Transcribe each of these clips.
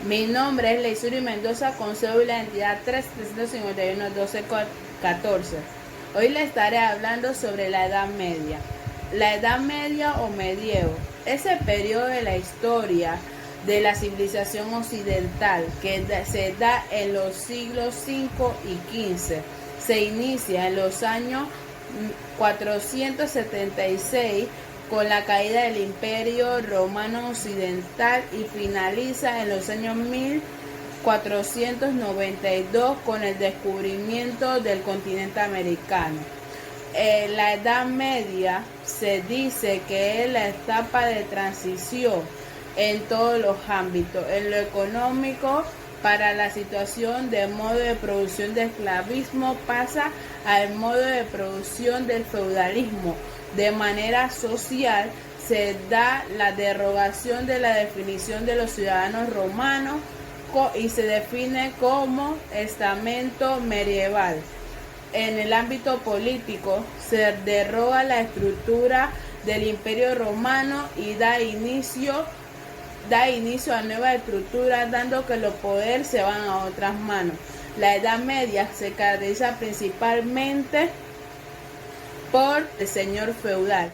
Mi nombre es Leisuri Mendoza con cédula de identidad 3-351-12-14. Hoy le estaré hablando sobre la Edad Media. La Edad Media o medievo es el periodo de la historia de la civilización occidental que se da en los siglos V y XV. Se inicia en los años 476 con la caída del Imperio Romano Occidental y finaliza en los años 1492 con el descubrimiento del continente americano. La Edad Media se dice que es la etapa de transición en todos los ámbitos, en lo económico, para la situación de modo de producción de esclavismo pasa al modo de producción del feudalismo. De manera social se da la derogación de la definición de los ciudadanos romanos y se define como estamento medieval. En el ámbito político se deroga la estructura del Imperio Romano y da inicio a nuevas estructuras, dando que los poderes se van a otras manos. La Edad Media se caracteriza principalmente por el señor feudal.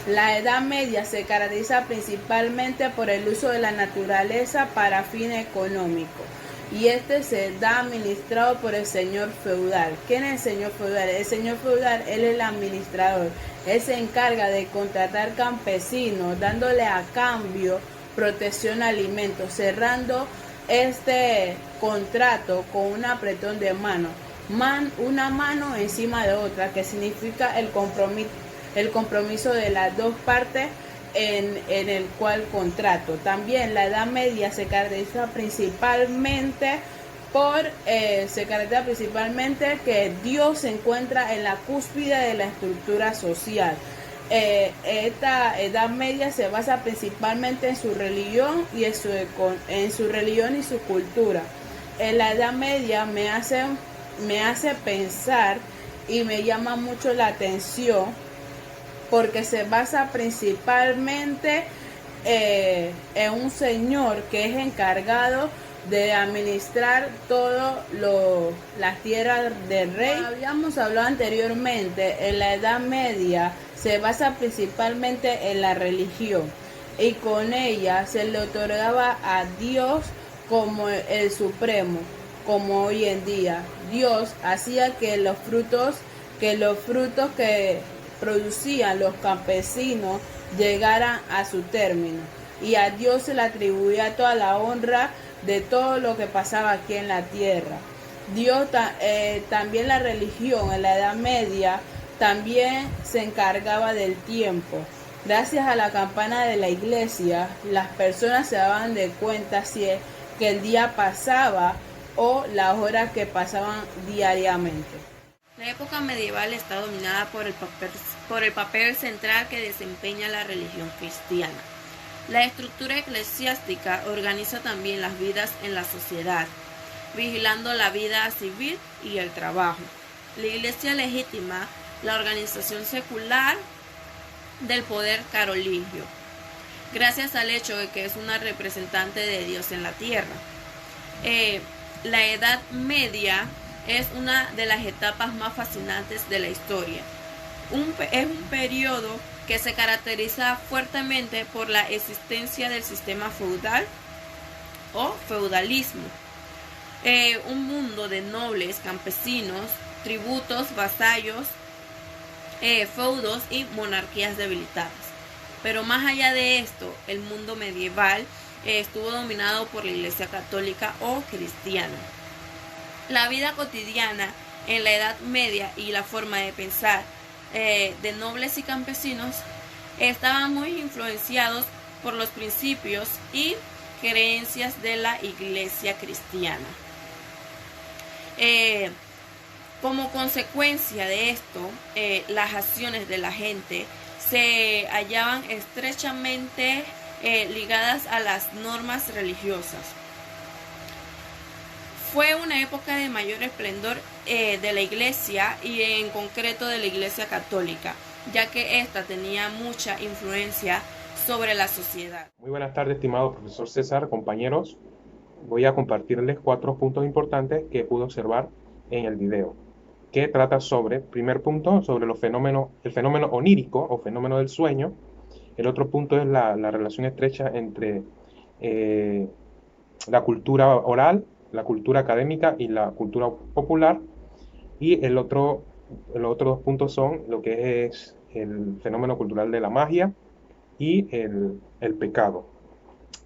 La Edad Media se caracteriza principalmente por el uso de la naturaleza para fines económicos y este se da administrado por el señor feudal. ¿Quién es el señor feudal? El señor feudal, él es el administrador. Él se encarga de contratar campesinos, dándole a cambio protección, alimentos, cerrando este contrato con un apretón de mano. Una mano encima de otra, que significa el compromiso de las dos partes en el cual contrato. También la Edad Media se caracteriza principalmente que Dios se encuentra en la cúspide de la estructura social. Esta Edad Media se basa principalmente en su religión y en su religión y su cultura. En la Edad Media me hace pensar y me llama mucho la atención porque se basa principalmente en un señor que es encargado de administrar todo las tierras del rey. Como habíamos hablado anteriormente, en la Edad Media se basa principalmente en la religión y con ella se le otorgaba a Dios como el supremo. Como hoy en día, Dios hacía que los frutos que producían los campesinos llegaran a su término y a Dios se le atribuía toda la honra de todo lo que pasaba aquí en la tierra. También la religión en la Edad Media también se encargaba del tiempo. Gracias a la campana de la iglesia, las personas se daban de cuenta si es que el día pasaba o las horas que pasaban diariamente. La época medieval está dominada por el papel central que desempeña la religión cristiana. La estructura eclesiástica organiza también las vidas en la sociedad, vigilando la vida civil y el trabajo. La iglesia legitima la organización secular del poder carolingio, gracias al hecho de que es una representante de Dios en la tierra. La Edad Media es una de las etapas más fascinantes de la historia. Es un periodo que se caracteriza fuertemente por la existencia del sistema feudal o feudalismo. Un mundo de nobles, campesinos, tributos, vasallos, feudos y monarquías debilitadas. Pero más allá de esto, el mundo medieval estuvo dominado por la Iglesia católica o cristiana. La vida cotidiana en la Edad Media y la forma de pensar de nobles y campesinos estaban muy influenciados por los principios y creencias de la Iglesia cristiana. Como consecuencia de esto, las acciones de la gente se hallaban estrechamente ligadas a las normas religiosas. Fue una época de mayor esplendor de la iglesia y en concreto de la iglesia católica, ya que ésta tenía mucha influencia sobre la sociedad. Muy buenas tardes, estimado profesor César, compañeros. Voy a compartirles 4 puntos importantes que pude observar en el video, que trata sobre, primer punto, sobre el fenómeno onírico o fenómeno del sueño. El otro punto es la relación estrecha entre la cultura oral, la cultura académica y la cultura popular. Y los otros 2 puntos son lo que es el fenómeno cultural de la magia y el pecado.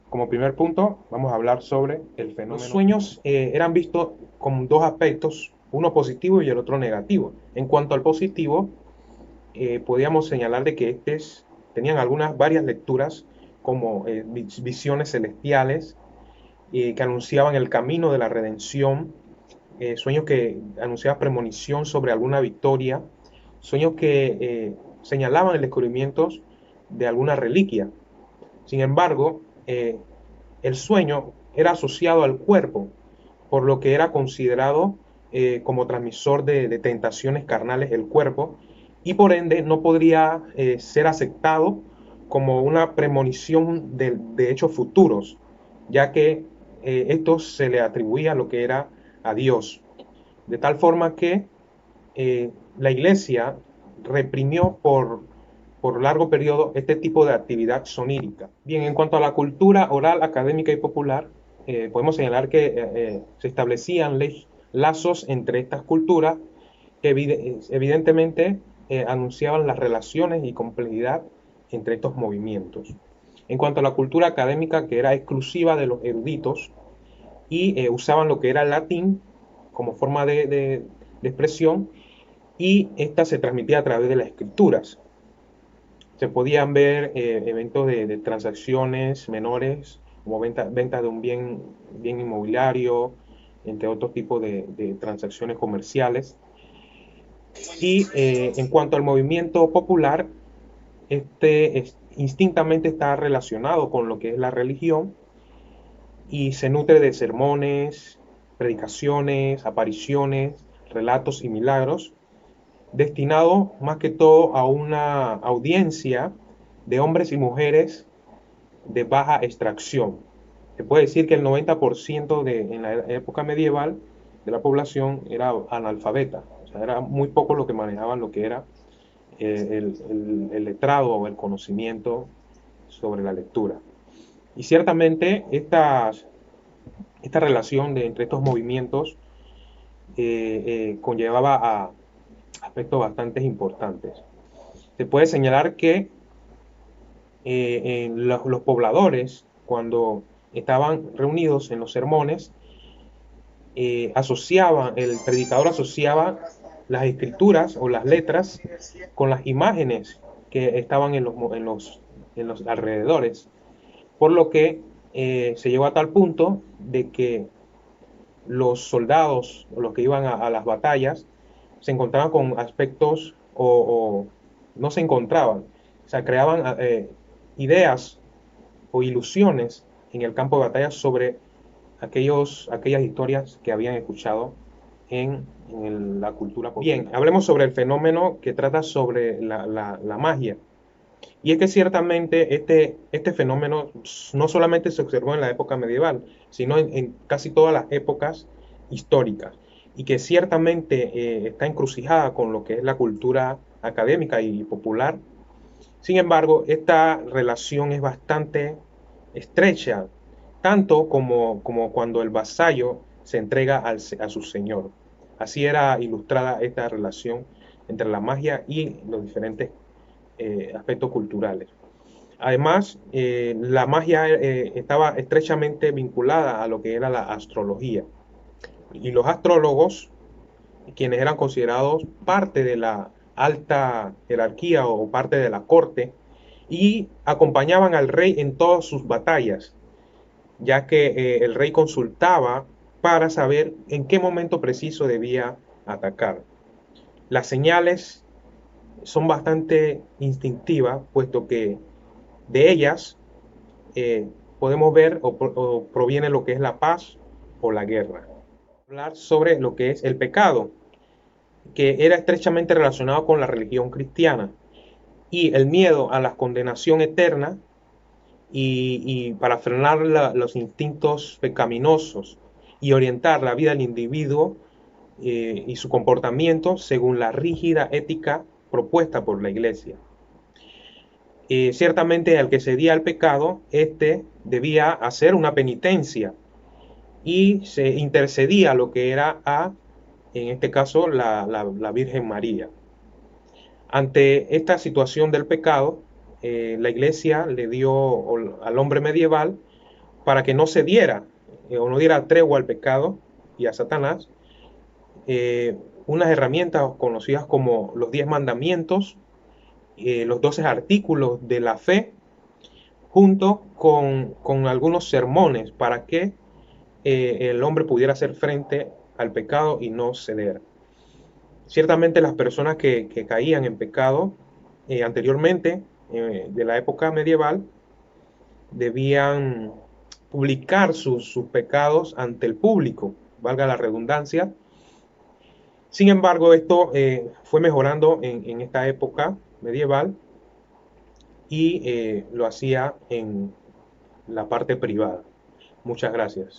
Como primer punto, vamos a hablar sobre el fenómeno. Los sueños eran vistos con 2 aspectos, uno positivo y el otro negativo. En cuanto al positivo, podíamos señalar de que estos tenían varias lecturas, como visiones celestiales que anunciaban el camino de la redención, sueños que anunciaban premonición sobre alguna victoria, sueños que señalaban el descubrimiento de alguna reliquia. Sin embargo, el sueño era asociado al cuerpo, por lo que era considerado como transmisor de tentaciones carnales el cuerpo, y por ende no podría ser aceptado como una premonición de hechos futuros, ya que esto se le atribuía a lo que era a Dios. De tal forma que la Iglesia reprimió por largo periodo este tipo de actividad sonírica. Bien, en cuanto a la cultura oral, académica y popular, podemos señalar que se establecían lazos entre estas culturas que evidentemente anunciaban las relaciones y complejidad entre estos movimientos. En cuanto a la cultura académica, que era exclusiva de los eruditos y usaban lo que era el latín como forma de expresión, y esta se transmitía a través de las escrituras. Se podían ver eventos de transacciones menores, como venta de un bien inmobiliario, entre otros tipos de transacciones comerciales. Y en cuanto al movimiento popular, instintamente está relacionado con lo que es la religión y se nutre de sermones, predicaciones, apariciones, relatos y milagros, destinado más que todo a una audiencia de hombres y mujeres de baja extracción. Se puede decir que el 90% en la época medieval de la población era analfabeta, o sea, era muy poco lo que manejaban lo que era el letrado o el conocimiento sobre la lectura. Y ciertamente esta relación entre estos movimientos conllevaba a aspectos bastante importantes. Se puede señalar que los pobladores, cuando estaban reunidos en los sermones, el predicador asociaba las escrituras o las letras con las imágenes que estaban en los alrededores, por lo que se llegó a tal punto de que los soldados o los que iban a las batallas se encontraban con aspectos o no se encontraban, o sea, creaban ideas o ilusiones en el campo de batalla sobre aquellas historias que habían escuchado en la cultura popular. Bien, hablemos sobre el fenómeno que trata sobre la magia. Y es que ciertamente este fenómeno no solamente se observó en la época medieval, sino en casi todas las épocas históricas, y que ciertamente está encrucijada con lo que es la cultura académica y popular. Sin embargo, esta relación es bastante estrecha, tanto como cuando el vasallo se entrega a su señor. Así era ilustrada esta relación entre la magia y los diferentes aspectos culturales. Además, la magia estaba estrechamente vinculada a lo que era la astrología. Y los astrólogos, quienes eran considerados parte de la alta jerarquía o parte de la corte, y acompañaban al rey en todas sus batallas, ya que el rey consultaba para saber en qué momento preciso debía atacar. Las señales son bastante instintivas, puesto que de ellas podemos ver o proviene lo que es la paz o la guerra. Hablar sobre lo que es el pecado, que era estrechamente relacionado con la religión cristiana, y el miedo a la condenación eterna y para frenar los instintos pecaminosos y orientar la vida del individuo y su comportamiento según la rígida ética propuesta por la Iglesia. Ciertamente al que cedía al pecado, éste debía hacer una penitencia y se intercedía lo que era en este caso, la Virgen María. Ante esta situación del pecado, la Iglesia le dio al hombre medieval para que no cediera o no diera tregua al pecado y a Satanás, unas herramientas conocidas como los 10 mandamientos, los 12 artículos de la fe, junto con algunos sermones para que el hombre pudiera hacer frente al pecado y no ceder. Ciertamente las personas que caían en pecado anteriormente, de la época medieval, debían publicar sus pecados ante el público, valga la redundancia. Sin embargo, esto fue mejorando en esta época medieval y lo hacía en la parte privada. Muchas gracias.